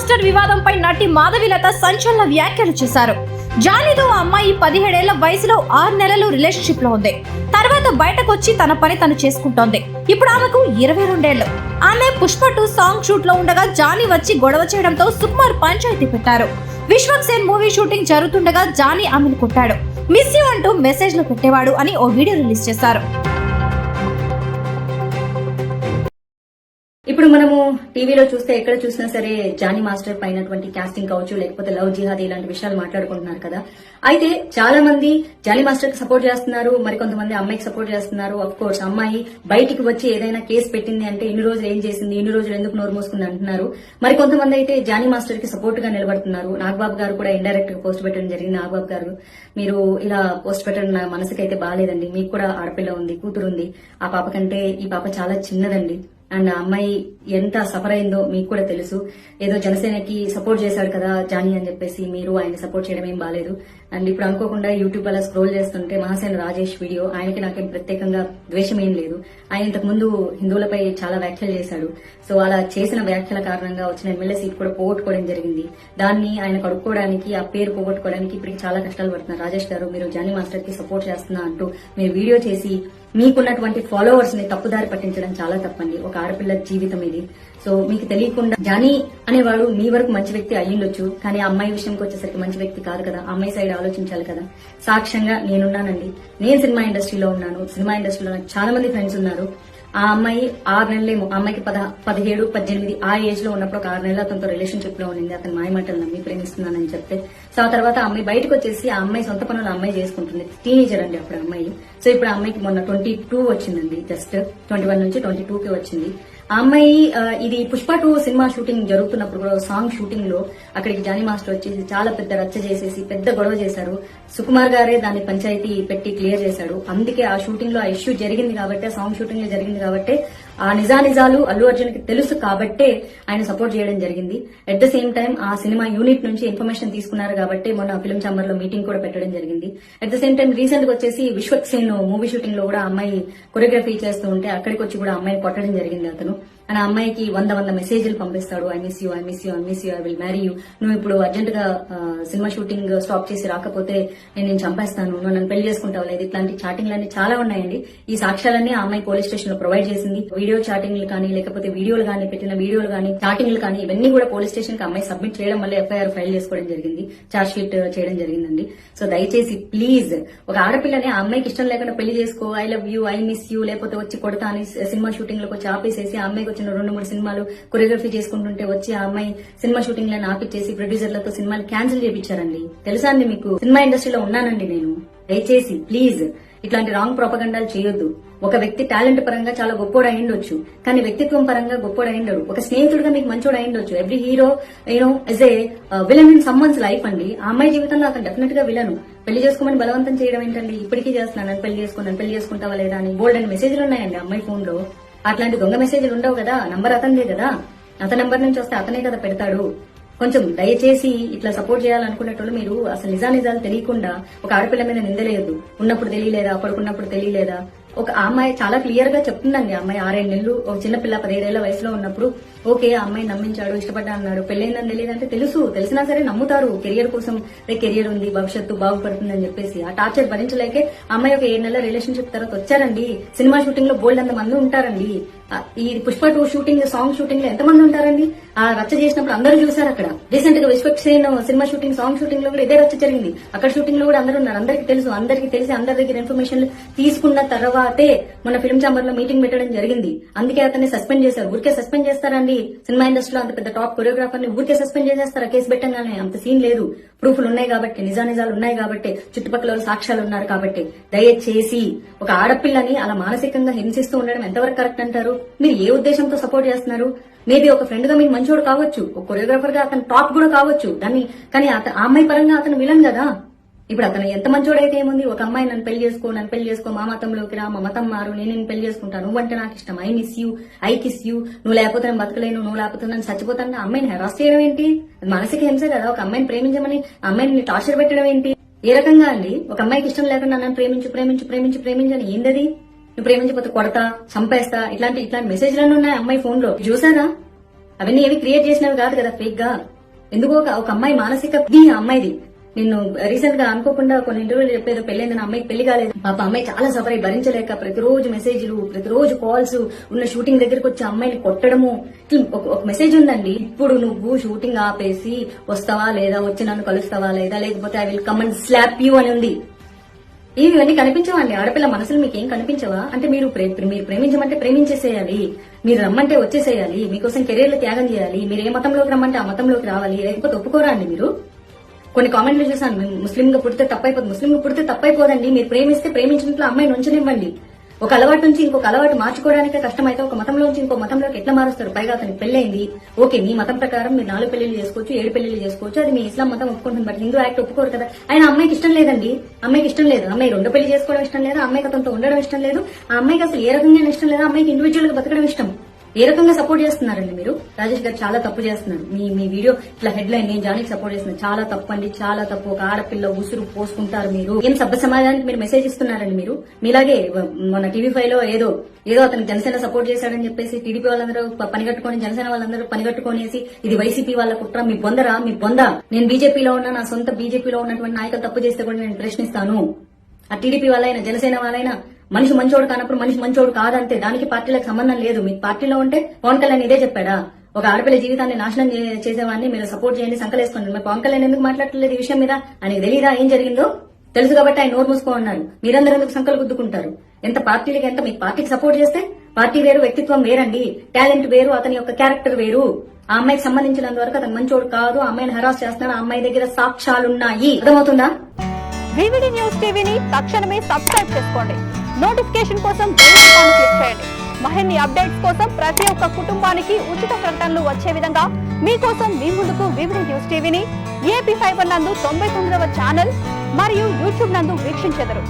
Master వివాదంపై నటి మాధవిలత సంచలన వ్యాఖ్యలు చేశారు. జానీతో ఆ అమ్మాయి 17 ఏళ్ల వయసులో 6 నెలలు రిలేషన్షిప్ లో ఉంది. తర్వాత బయటకొచ్చి తన పని తను చేసుకుంటోంది. ఇప్పుడు ఆమెకు 22 ఏళ్లు. ఆమె పుష్ప 2 సాంగ్ షూట్ లో ఉండగా జానీ వచ్చి గొడవ చేయడంతో సుకుమార్ పంచాయతీ పెట్టారు. విశ్వక్సేన్ మూవీ షూటింగ్ జరుగుతుండగా జానీ ఆమెను కొట్టాడు. మిస్ యూ అంటూ మెసేజ్లు పెట్టేవాడు అని ఓ వీడియో రిలీజ్ చేశారు. ఇప్పుడు మనము టీవీలో చూస్తే ఎక్కడ చూసినా సరే జానీ మాస్టర్ పైనటువంటి కాస్టింగ్ కావచ్చు, లేకపోతే లవ్ జిహాద్ ఇలాంటి విషయాలు మాట్లాడుకుంటున్నారు కదా. అయితే చాలా మంది జానీ మాస్టర్ కి సపోర్ట్ చేస్తున్నారు, మరి కొంతమంది అమ్మాయికి సపోర్ట్ చేస్తున్నారు. అఫ్ కోర్స్ అమ్మాయి బయటికి వచ్చి ఏదైనా కేసు పెట్టింది అంటే ఇన్ని రోజులు ఏం చేసింది, ఇన్ని రోజులు ఎందుకు నోరు మూసుకుంది అంటున్నారు. మరి కొంతమంది అయితే జానీ మాస్టర్ కి సపోర్ట్ గా నిలబడుతున్నారు. నాగబాబు గారు కూడా ఇండైరెక్ట్ గా పోస్ట్ పెట్టడం జరిగింది. నాగబాబు గారు, మీరు ఇలా పోస్ట్ పెట్టడం నా మనసుకైతే బాగాలేదండి. మీకు కూడా ఆడపిల్ల ఉంది, కూతురు ఉంది. ఆ పాప కంటే ఈ పాప చాలా చిన్నదండి. అండ్ ఆ అమ్మాయి ఎంత సఫర్ అయిందో మీకు కూడా తెలుసు. ఏదో జనసేనకి సపోర్ట్ చేశాడు కదా జానీ అని చెప్పేసి మీరు ఆయన సపోర్ట్ చేయడం ఏం బాలేదు. అండ్ ఇప్పుడు అనుకోకుండా యూట్యూబ్ అలా స్క్రోల్ చేస్తుంటే మహాసేన రాజేష్ వీడియో, ఆయనకి నాకేం ప్రత్యేకంగా ద్వేషం ఏం లేదు. ఆయన ఇంతకు ముందు హిందువులపై చాలా వ్యాఖ్యలు చేశాడు. సో అలా చేసిన వ్యాఖ్యల కారణంగా వచ్చిన ఎమ్మెల్యే సీట్ కూడా పోగొట్టుకోవడం జరిగింది. దాన్ని ఆయన కడుక్కోవడానికి, ఆ పేరు పోగొట్టుకోవడానికి ఇప్పటికి చాలా కష్టాలు పడుతున్నారు. రాజేష్ గారు, మీరు జానీ మాస్టర్ కి సపోర్ట్ చేస్తున్నా అంటూ మీరు వీడియో చేసి మీకున్నటువంటి ఫాలోవర్స్ ని తప్పుదారి పట్టించడం చాలా తప్పండి. ఒక ఆడపిల్ల జీవితం ఇది. సో మీకు తెలియకుండా జానీ అనేవాడు మీ వరకు మంచి వ్యక్తి అయ్యుండొచ్చు, కానీ ఆ అమ్మాయి విషయంకి వచ్చేసరికి మంచి వ్యక్తి కాదు కదా. అమ్మాయి సైడ్ ఆలోచించాలి కదా. సాక్ష్యంగా నేనున్నానండి. నేను సినిమా ఇండస్ట్రీలో ఉన్నాను. సినిమా ఇండస్ట్రీలో నాకు చాలా మంది ఫ్రెండ్స్ ఉన్నారు. ఆ అమ్మాయి 6 నెలలేమో, ఆ అమ్మాయికి 17, 18 ఆ ఏజ్ లో ఉన్నప్పుడు ఒక 6 నెలలు అతనితో రిలేషన్షిప్ లో ఉండింది. అతని మాయమాటలు నమ్మి ప్రేమిస్తున్నానని చెప్తే, సో ఆ తర్వాత ఆ అమ్మాయి బయటకు వచ్చేసి ఆ అమ్మాయి సొంత పనులు అమ్మాయి చేసుకుంటుంది. టీనేజర్ అండి అప్పుడు అమ్మాయి. సో ఇప్పుడు ఆ అమ్మాయికి మొన్న 22 వచ్చిందండి. జస్ట్ 21 నుంచి 22కి వచ్చింది. ఆ అమ్మాయి ఇది పుష్ప 2 సినిమా షూటింగ్ జరుగుతున్నప్పుడు కూడా సాంగ్ షూటింగ్ లో అక్కడికి జానీ మాస్టర్ వచ్చేసి చాలా పెద్ద రచ్చ చేసేసి పెద్ద గొడవ చేశారు. సుకుమార్ గారే దాన్ని పంచాయతీ పెట్టి క్లియర్ చేశాడు. అందుకే ఆ షూటింగ్ లో ఆ ఇష్యూ జరిగింది కాబట్టి, ఆ సాంగ్ షూటింగ్ లో జరిగింది కాబట్టి, ఆ నిజాలు అల్లు అర్జున్ కి తెలుసు కాబట్టే ఆయన సపోర్ట్ చేయడం జరిగింది. అట్ ద సేమ్ టైం ఆ సినిమా యూనిట్ నుంచి ఇన్ఫర్మేషన్ తీసుకున్నారు కాబట్టి మొన్న ఫిల్మ్ ఛాంబర్ లో మీటింగ్ కూడా పెట్టడం జరిగింది. At the same time recent గా వచ్చేసి విశ్వక్సేన్ మూవీ షూటింగ్ లో కూడా అమ్మాయి కొరియోగ్రఫీ చేస్తూ ఉంటే అక్కడికి వచ్చి కూడా అమ్మాయిని కొట్టడం జరిగింది అతను. అండ్ ఆ అమ్మాయికి 100 మెసేజ్లు పంపిస్తాడు. I miss you, I miss you, I miss you, I will marry you. నువ్వు ఇప్పుడు అర్జెంట్ గా సినిమా షూటింగ్ స్టాప్ చేసి రాకపోతే నేను చంపేస్తాను, నువ్వు నన్ను పెళ్లి చేసుకుంటావు లేదు. ఇట్లాంటి చాటింగ్లన్నీ చాలా ఉన్నాయండి. ఈ సాక్ష్యాలన్నీ ఆ అమ్మాయి పోలీస్ స్టేషన్ లో ప్రొవైడ్ చేసింది. వీడియో చాటింగ్లు కానీ, లేకపోతే వీడియోలు కానీ, పెట్టిన వీడియోలు కానీ, చాటింగ్లు కానీ, ఇవన్నీ కూడా పోలీస్ స్టేషన్ కి అమ్మాయి సబ్మిట్ చేయడం వల్ల ఎఫ్ఐఆర్ ఫైల్ చేసుకోవడం జరిగింది. చార్జ్ షీట్ చేయడం జరిగిందండి. సో దయచేసి ప్లీజ్, ఒక ఆడపిల్లని ఆ అమ్మాయికి ఇష్టం లేకుండా పెళ్లి చేసుకో, I love you, I miss you, లేకపోతే వచ్చి కొడతా అని సినిమా షూటింగ్ లోకి వచ్చి ఆపేసేసి ఆ అమ్మాయికి వచ్చిన 2-3 సినిమాలు కొరియోగ్రఫీ చేసుకుంటుంటే వచ్చి ఆ అమ్మాయి సినిమా షూటింగ్ లను ఆపిచ్చేసి ప్రొడ్యూసర్లతో సినిమాలు క్యాన్సిల్ చేయించారండి. తెలుసా అండి మీకు? సినిమా ఇండస్ట్రీలో ఉన్నానండి నేను. దయచేసి ప్లీజ్ ఇట్లాంటి రాంగ్ ప్రొపగండాలు చేయొద్దు. ఒక వ్యక్తి టాలెంట్ పరంగా చాలా గొప్పోడు అయ్యుండొచ్చు, కానీ వ్యక్తిత్వం పరంగా గొప్పోడు అయ్యుండడు. ఒక స్నేహితుడిగా మీకు మంచోడు అయ్యుండొచ్చు. Every hero is a villain in someone's life అండి. ఆ అమ్మాయి జీవితంలో అతను డెఫినెట్ గా విలను. పెళ్లి చేసుకోమని బలవంతం చేయడం ఏంటండి? ఇప్పటికీ చేస్తున్నాను, పెళ్లి చేసుకుంటావా లేదా అని బోల్డ్ అని మెసేజ్లు ఉన్నాయండి అమ్మాయి ఫోన్ లో. అట్లాంటి దొంగ మెసేజ్లు ఉండవు కదా. నంబర్ అతనిదే కదా, అతని నంబర్ నుంచి వస్తే అతనే కదా పెడతాడు. కొంచెం దయచేసి ఇట్లా సపోర్ట్ చేయాలనుకునేటోళ్ళు మీరు అసలు నిజాలు తెలియకుండా ఒక ఆడపిల్ల మీద నిందలేయద్దు. ఉన్నప్పుడు తెలియలేదా, పడుకున్నప్పుడు తెలియలేదా? ఒక అమ్మాయి చాలా క్లియర్ గా చెప్తుందండి. అమ్మాయి 6 నెలలు ఒక చిన్నపిల్ల 17 ఏళ్ల వయసులో ఉన్నప్పుడు ఓకే ఆ అమ్మాయి నమ్మించాడు, ఇష్టపడ్డా అన్నాడు. పెళ్లైందని తెలియదంటే తెలిసినా సరే నమ్ముతారు. కెరియర్ కోసం కెరియర్ ఉంది, భవిష్యత్తు బాగుపడుతుందని చెప్పేసి ఆ టార్చర్ భరించలేకే అమ్మాయి ఒక 7 నెలల రిలేషన్షిప్ తర్వాత వచ్చారండి. సినిమా షూటింగ్ లో బోల్డ్ అంత మంది ఉంటారండి. ఈ పుష్ప 2 షూటింగ్, సాంగ్ షూటింగ్ లో ఎంతమంది ఉంటారండి? ఆ రచ్చ చేసినప్పుడు అందరూ చూశారు. అక్కడ రీసెంట్ గా Vishwaksen cinema shooting, song shooting లో కూడా ఇదే రచ్చ జరిగింది. అక్కడ షూటింగ్ లో కూడా అందరూ ఉన్నారు. అందరికీ తెలిసి అందరి దగ్గర ఇన్ఫర్మేషన్ తీసుకున్న తర్వాతే మన ఫిల్మ్ ఛాంబర్ లో మీటింగ్ పెట్టడం జరిగింది. అందుకే అతన్ని సస్పెండ్ చేశారు. ఊరికే సస్పెండ్ చేస్తారండి? సినిమా ఇండస్ట్రీలో అంత పెద్ద టాప్ కొరియోగ్రాఫర్ ని ఊరికే సస్పెండ్ చేసేస్తారా కేసు పెట్టంగానే? అంత సీన్ లేదు. ప్రూఫ్లు ఉన్నాయి కాబట్టి, నిజాలు ఉన్నాయి కాబట్టి, చుట్టుపక్కల సాక్ష్యాలు ఉన్నారు కాబట్టి, దయచేసి ఒక ఆడపిల్లని అలా మానసికంగా హింసిస్తూ ఉండడం ఎంతవరకు కరెక్ట్ అంటారు? మీరు ఏ ఉద్దేశంతో సపోర్ట్ చేస్తున్నారు? మేబీ ఒక ఫ్రెండ్ గా మీకు మంచోడు కావచ్చు, ఒక కొరియోగ్రాఫర్ గా అతను టాప్ కూడా కావచ్చు. కానీ ఆ అమ్మాయి పరంగా అతను విలన్ కదా. ఇప్పుడు అతను ఎంత మంచోడైతే ఏముంది? ఒక అమ్మాయి నన్ను పెళ్లి చేసుకో, మా మతంలోకి రా, మా మతం మారు, నేను పెళ్లి చేసుకుంటాను, నువ్వంటే నాకు ఇష్టం, I miss you, I kiss you, నువ్వు లేకపోతే నేను బతకలేను, నువ్వు లేకపోతే నన్ను చచ్చిపోతాను. అమ్మాయిని హెరాస్ చేయడం ఏంటి? మానసిక హింసే కదా. ఒక అమ్మాయిని ప్రేమించమని అమ్మాయిని టార్చర్ పెట్టడం ఏంటి? ఏ రకంగా అండి? ఒక అమ్మాయికి ఇష్టం లేకుండా నన్ను ప్రేమించని ఏందది? నువ్వు ప్రేమించకపోతే కొడతా, చంపేస్తా, ఇట్లాంటి మెసేజ్లన్నీ ఉన్నాయి అమ్మాయి ఫోన్ లో. చూసారా? అవన్నీ ఏవి క్రియేట్ చేసినవి కాదు కదా ఫేక్ గా. ఎందుకో ఒక అమ్మాయి మానసిక ఆ అమ్మాయిది. నిన్ను రీసెంట్ గా అనుకోకుండా కొన్ని ఇంటర్వ్యూలు చెప్పేదో పెళ్ళైంది, నా అమ్మాయికి పెళ్లి కాలేదు. పాప అమ్మాయి చాలా సఫర్ అయ్యి భరించలేక ప్రతిరోజు మెసేజ్లు, ప్రతిరోజు కాల్స్, ఉన్న షూటింగ్ దగ్గరకు వచ్చి అమ్మాయిని కొట్టడము. ఒక మెసేజ్ ఉందండి, ఇప్పుడు నువ్వు షూటింగ్ ఆపేసి వస్తావా లేదా, వచ్చి నన్ను కలుస్తావా లేదా, లేకపోతే I will come and slab you అని ఉంది. ఇవన్నీ కనిపించవండి. ఆడపిల్ల మనసులు మీకేం కనిపించవా? అంటే మీరు ప్రేమించమంటే ప్రేమించేసేయాలి, మీరు రమ్మంటే వచ్చేసేయాలి, మీకోసం కెరీర్లు త్యాగం చేయాలి, మీరు ఏ మతంలోకి రమ్మంటే ఆ మతంలోకి రావాలి, లేకపోతే ఒప్పుకోరా అండి మీరు? కొన్ని కామెంట్లు చూసాను, ముస్లిం గా పుడితే తప్పైపోతుంది. ముస్లిం గా పుడితే తప్పైపోదండి. మీరు ప్రేమిస్తే ప్రేమించినట్లు అమ్మాయిని ఉంచనివ్వండి. ఒక అలవాటు నుంచి ఇంకొక అలవాటు మార్చుకోవడానికే కష్టమైతే ఒక మతంలో నుంచి ఇంకో మతంలోకి ఎట్లా మారుస్తారు? పైగా అతనికి పెళ్ళైంది, ఓకే, మీ మతం ప్రకారం మీరు 4 పెళ్లిళ్ళు చేసుకోవచ్చు, 7 పెళ్లిళ్ళు చేసుకోవచ్చు, అది మీ ఇస్లాం మతం ఒప్పుకుంటుంది. బట్ హిందూ యాక్ట్ ఒప్పుకోరు కదా. ఆయన అమ్మాయికి ఇష్టం లేదండి, అమ్మాయికి ఇష్టం లేదు. అమ్మాయి 2 పెళ్లి చేసుకోవడం ఇష్టం లేదు, అమ్మాయికి అతనితో ఉండడం ఇష్టం లేదు, ఆ అమ్మాయికి అసలు ఏ రకంగా ఇష్టం లేదు, అమ్మాయికి ఇండివిజువల్ గా బతకడం ఇష్టం. ఏ రకంగా సపోర్ట్ చేస్తున్నారండి మీరు? రాజేష్ గారు చాలా తప్పు చేస్తున్నారు. మీ వీడియో ఇట్లా హెడ్ లైన్ నేను జానికి సపోర్ట్ చేస్తున్నాను, చాలా తప్పు అండి, చాలా తప్పు. ఒక ఆడపిల్ల ఉసురు పోసుకుంటారు మీరు. ఏం సభ్య సమాజానికి మీరు మెసేజ్ ఇస్తున్నారండి మీరు? మీలాగే మన టీవీ5 లో ఏదో అతను జనసేన సపోర్ట్ చేశాడని చెప్పేసి టీడీపీ వాళ్ళందరూ పనిగట్టుకొని, జనసేన వాళ్ళందరూ పనిగట్టుకొనేసి ఇది వైసీపీ వాళ్ళ కుట్ర, మీ బొందరా, మీ బొంద. నేను బీజేపీలో ఉన్నా, నా సొంత బీజేపీలో ఉన్నటువంటి నాయకులు తప్పు చేస్తే కూడా నేను ప్రశ్నిస్తాను. ఆ టీడీపీ వాళ్ళైనా జనసేన వాళ్ళైనా మనిషి మంచోడు కానప్పుడు మనిషి మంచోడు కాదంతే. దానికి పార్టీలకు సంబంధం లేదు. మీ పార్టీలో ఉంటే పవన్ కళ్యాణ్ ఇదే చెప్పాడా? ఒక ఆడపిల్ల జీవితాన్ని నాశనం చేసేవాడిని మీరు సపోర్ట్ చేయండి, సంకలేసుకోండి. మరి పవన్ కళ్యాణ్ ఎందుకు మాట్లాడలేదు ఈ విషయం మీద? ఆయనకు తెలీదా ఏం జరిగిందో? తెలుసు కాబట్టి ఆయన నోరు మూసుకో ఉన్నారు. మీరందరూ ఎందుకు సంకలు గుద్దుకుంటారు? ఎంత పార్టీలకి ఎంత మీ పార్టీకి సపోర్ట్ చేస్తే పార్టీ వేరు, వ్యక్తిత్వం వేరండి, టాలెంట్ వేరు, అతని యొక్క క్యారెక్టర్ వేరు. ఆ అమ్మాయికి సంబంధించినంత వరకు అతను మంచోడు కాదు, ఆ అమ్మాయిని హరాస్ చేస్తున్నాడు, ఆ అమ్మాయి దగ్గర సాక్ష్యాలున్నాయి. అర్థమవుతుందా? వివిడి న్యూస్ టీవీని తక్షణమే సబ్స్క్రైబ్ చేసుకోండి. నోటిఫికేషన్ కోసం బెల్ ఐకాన్ క్లిక్ చేయండి. మరిన్ని అప్డేట్స్ కోసం ప్రతి ఒక్క కుటుంబానికి ఉచిత ప్రకటనలు వచ్చే విధంగా మీకోసం మీ ముందుకు వివిడి న్యూస్ టీవీని ఏపీ 5 నందు 99వ ఛానల్ మరియు యూట్యూబ్ నందు వీక్షించెదరు.